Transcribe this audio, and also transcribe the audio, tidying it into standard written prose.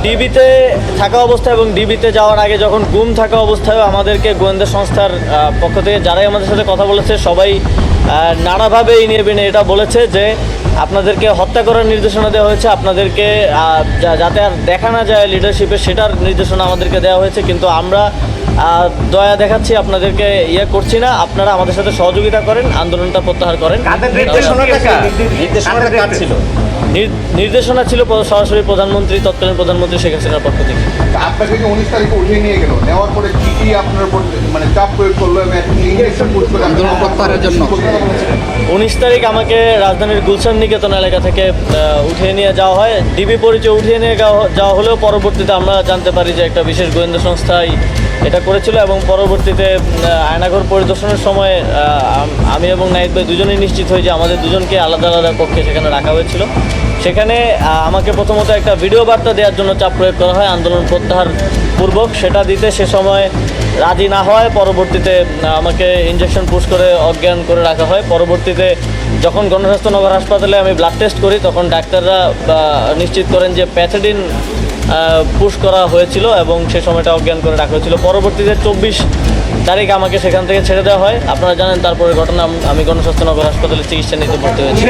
ডিবিতে থাকা অবস্থায় এবং ডিবিতে যাওয়ার আগে যখন গুম থাকা অবস্থায়ও আমাদেরকে গোয়েন্দা সংস্থার পক্ষ থেকে যারাই আমাদের সাথে কথা বলেছে সবাই নানাভাবে এই নিয়ে বিনে এটা বলেছে যে আপনাদেরকে হত্যা করার নির্দেশনা দেওয়া হয়েছে, আপনাদেরকে যাতে আর দেখা না যায় লিডারশিপে সেটার নির্দেশনা আমাদেরকে দেওয়া হয়েছে। কিন্তু আমরা দয়া দেখাচ্ছি, আপনাদেরকে করছি না, আপনারা আমাদের সাথে সহযোগিতা করেন, আন্দোলনটা প্রত্যাহার করেন। নির্দেশনা ছিল সরাসরি প্রধানমন্ত্রী, তৎকালীন প্রধানমন্ত্রী শেখ হাসিনার পক্ষ থেকে। আপনাকে যে 19 তারিখে উঠিয়ে নিয়ে গেল, নেওয়ার পরে কি আপনার উপর মানে চাপ প্রয়োগ করলো আন্দোলন প্রত্যাহারের জন্য? 19 তারিখ আমাকে রাজধানীর গুলশান নিকেতন এলাকা থেকে উঠিয়ে নিয়ে যাওয়া হয়। ডিবি পরিচয় উঠিয়ে নিয়ে যাওয়া হলেও পরবর্তীতে আমরা জানতে পারি যে একটা বিশেষ গোয়েন্দা সংস্থাই এটা করেছিল এবং পরবর্তীতে আয়নাঘর পরিদর্শনের সময় আমি এবং নাহিদ ভাই দুজনেই নিশ্চিত হই যে আমাদের দুজনকে আলাদা আলাদা কক্ষে সেখানে রাখা হয়েছিল। সেখানে আমাকে প্রথমত একটা ভিডিও বার্তা দেওয়ার জন্য চাপ প্রয়োগ করা হয় আন্দোলন প্রত্যাহার পূর্বক। সেটা দিতে সে সময় রাজি না হয় পরবর্তীতে আমাকে ইঞ্জেকশন পুশ করে অজ্ঞান করে রাখা হয়। পরবর্তীতে যখন গণস্বাস্থ্য নগর হাসপাতালে আমি ব্লাড টেস্ট করি তখন ডাক্তাররা নিশ্চিত করেন যে প্যাথেডিন পুশ করা হয়েছিল এবং সে সময়টা অজ্ঞান করে রাখা হয়েছিল। পরবর্তীতে 24 তারিখ আমাকে সেখান থেকে ছেড়ে দেওয়া হয়। আপনারা জানেন তারপরে ঘটনা আমি গণস্বাস্থ্য নগর হাসপাতালে চিকিৎসা নিতে ভর্তি হয়েছি।